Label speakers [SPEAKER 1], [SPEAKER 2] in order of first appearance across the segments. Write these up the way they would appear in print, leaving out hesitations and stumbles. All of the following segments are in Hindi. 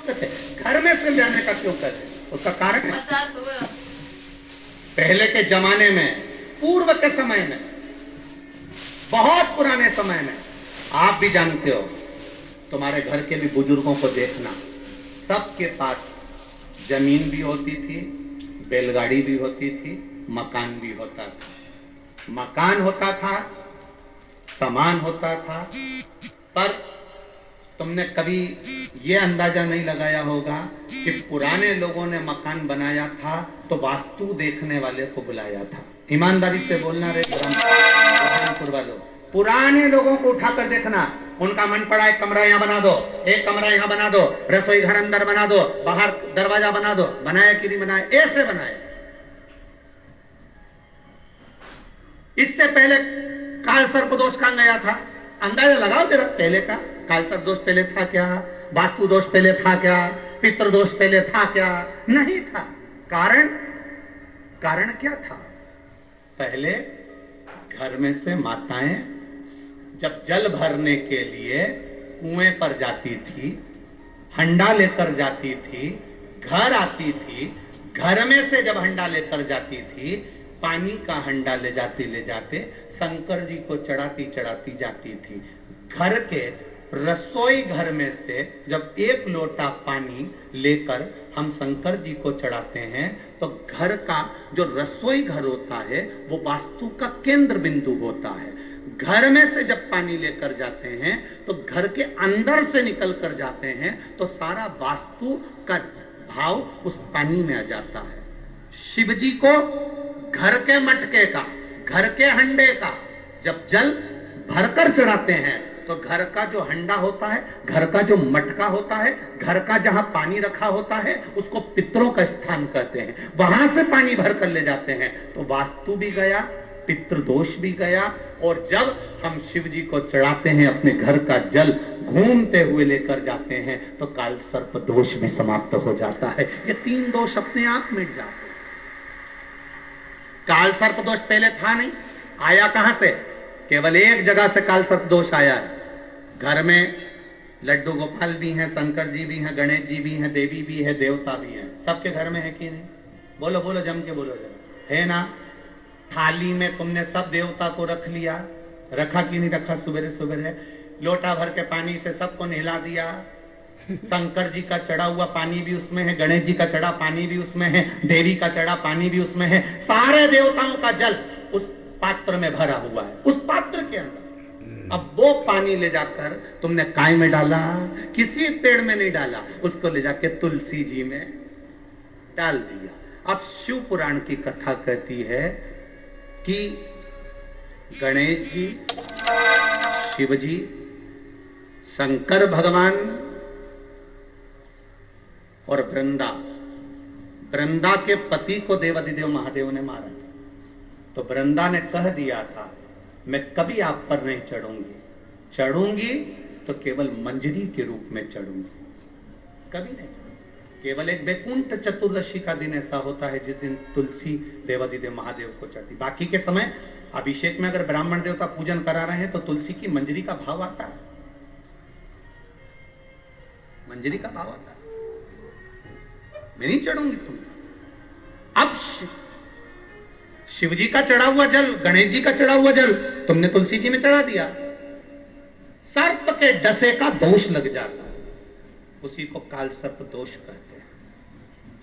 [SPEAKER 1] कहते घर में से लाने का क्यों कहते? उसका कारण है पहले के जमाने में, पूर्व के समय में, बहुत पुराने समय में, आप भी जानते हो, तुम्हारे घर के भी बुजुर्गों को देखना, सबके पास जमीन भी होती थी, बैलगाड़ी भी होती थी, मकान भी होता था। मकान होता था, सामान होता था, पर तुमने कभी ये अंदाजा नहीं लगाया होगा कि पुराने लोगों ने मकान बनाया था तो वास्तु देखने वाले को बुलाया था। ईमानदारी से बोलना रे बुरहानपुर वालों, पुराने लोगों को उठाकर देखना, उनका मन पड़ा एक कमरा यहाँ बना दो, एक कमरा यहाँ बना दो, रसोई घर अंदर बना दो, बाहर दरवाजा बना दो, बनाया कि नहीं बनाया? ऐसे बनाया। इससे पहले काल सर्प दोष कहां गया था? अंदाजा लगाओ जरा, पहले का काल सर्प दोष पहले था क्या? वास्तु दोष पहले था क्या? पितृ दोष पहले था क्या? नहीं था। कारण क्या था? पहले घर में से माताएं जब जल भरने के लिए कुएं पर जाती थी, हंडा लेकर जाती थी, घर आती थी, घर में से जब हंडा लेकर जाती थी, पानी का हंडा ले जाते शंकर जी को चढ़ाती जाती थी। घर के रसोई घर में से जब एक लोटा पानी लेकर हम शंकर जी को चढ़ाते हैं तो घर का जो रसोई घर होता है वो वास्तु का केंद्र बिंदु होता है। घर में से जब पानी लेकर जाते हैं तो घर के अंदर से निकल कर जाते हैं तो सारा वास्तु का भाव उस पानी में आ जाता है। शिव जी को घर के मटके का, घर के हंडे का जब जल भरकर चढ़ाते हैं तो घर का जो हंडा होता है, घर का जो मटका होता है, घर का जहां पानी रखा होता है उसको पितरों का स्थान कहते हैं, वहां से पानी भर कर ले जाते हैं। तो वास्तु भी गया, पितृ दोष भी गया, और जब हम शिव जी को चढ़ाते हैं अपने घर का जल घूमते हुए लेकर जाते हैं तो काल सर्प दोष भी समाप्त हो जाता है। ये 3 दोष अपने आप मिट जाते हैं। काल सर्प दोष पहले था नहीं, आया कहां से? केवल एक जगह से काल सर्प दोष आया है। घर में लड्डू गोपाल भी हैं, शंकर जी भी हैं, गणेश जी भी हैं, देवी भी है, देवता भी हैं। सबके घर में है कि नहीं? बोलो बोलो, जम के बोलो जरा, है ना? थाली में तुमने सब देवता को रख लिया, रखा कि नहीं रखा? सुबह सुबह लोटा भर के पानी से सबको नहला दिया। शंकर जी का चढ़ा हुआ पानी भी उसमें है, गणेश जी का चढ़ा पानी भी उसमें है, देवी का चढ़ा पानी भी उसमें है, सारे देवताओं का जल उस पात्र में भरा हुआ है, उस पात्र के अंदर। अब वो पानी ले जाकर तुमने काय में डाला? किसी पेड़ में नहीं डाला, उसको ले जाके तुलसी जी में डाल दिया। अब शिव पुराण की कथा कहती है कि गणेश जी, शिव जी, शंकर भगवान और वृंदा के पति को देवाधिदेव महादेव ने मारा। तो वृंदा ने कह दिया था मैं कभी आप पर नहीं चढ़ूंगी, चढ़ूंगी तो केवल मंजरी के रूप में चढ़ूंगी, कभी नहीं चढ़ूंगी। केवल एक बैकुंठ चतुर्दशी का दिन ऐसा होता है जिस दिन तुलसी देवाधिदेव महादेव को चढ़ती। बाकी के समय अभिषेक में अगर ब्राह्मण देवता पूजन करा रहे हैं तो तुलसी की मंजरी का भाव आता है, मंजरी का भाव आता है। मैं नहीं चढ़ूंगी तुम। अब शिव जी का चढ़ा हुआ जल, गणेश जी का चढ़ा हुआ जल तुमने तुलसी जी में चढ़ा दिया, सर्प के डसे का दोष लग जाता है, उसी को काल सर्प दोष कहते हैं।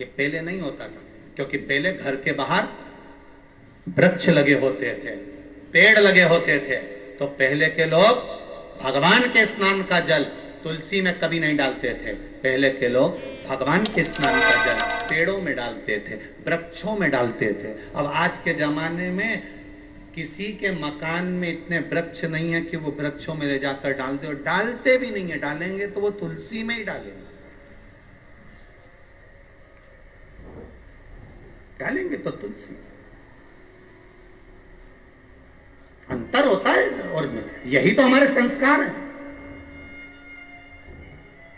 [SPEAKER 1] ये पहले नहीं होता था, क्योंकि पहले घर के बाहर वृक्ष लगे होते थे, पेड़ लगे होते थे, तो पहले के लोग भगवान के स्नान का जल तुलसी में कभी नहीं डालते थे। पहले के लोग भगवान के स्नान का जल पेड़ों में डालते थे, वृक्षों में डालते थे। अब आज के जमाने में किसी के मकान में इतने वृक्ष नहीं है कि वो वृक्षों में ले जाकर डाल दे, और डालते भी नहीं है, डालेंगे तो वो तुलसी में ही डालेंगे, डालेंगे तो तुलसी। अंतर होता है, और यही तो हमारे संस्कार हैं,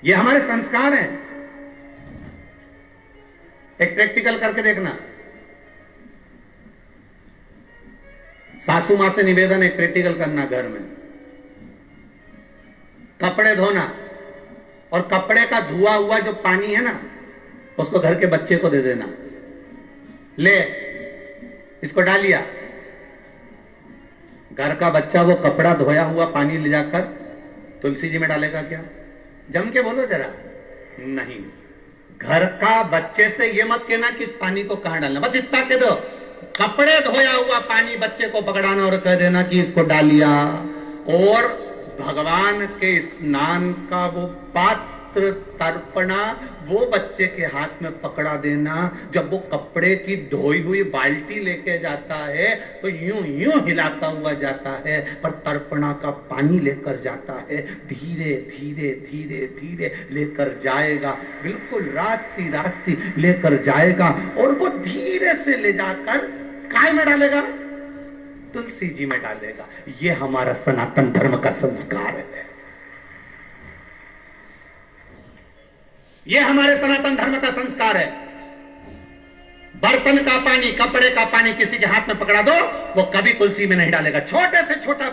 [SPEAKER 1] ये हमारे संस्कार हैं। एक प्रैक्टिकल करके देखना, सासू मां से निवेदन, एक प्रैक्टिकल करना घर में, कपड़े धोना और कपड़े का धुआ हुआ जो पानी है ना, उसको घर के बच्चे को दे देना, ले इसको डालिया। घर का बच्चा वो कपड़ा धोया हुआ पानी ले जाकर तुलसी जी में डालेगा क्या? जम के बोलो जरा। नहीं, घर का बच्चे से ये मत कहना कि इस पानी को कहां डालना, बस इतना कह दो, कपड़े धोया हुआ पानी बच्चे को पकड़ाना और कह देना कि इसको डालिया। और भगवान के स्नान का वो पात्र तर्पणा वो बच्चे के हाथ में पकड़ा देना। जब वो कपड़े की धोई हुई बाल्टी लेके जाता है तो यूं यूं हिलाता हुआ जाता है, पर तर्पणा का पानी लेकर जाता है। धीरे धीरे धीरे धीरे लेकर जाएगा, बिल्कुल रास्ती रास्ती लेकर जाएगा, और वो धीरे से ले जाकर काय में डालेगा? तुलसी जी में डालेगा। ये हमारा सनातन धर्म का संस्कार है। ये हमारे सनातन धर्म का संस्कार है। बर्तन का पानी, कपड़े का पानी किसी के हाथ में पकड़ा दो, वो कभी तुलसी में नहीं डालेगा। छोटे से छोटा बच्चा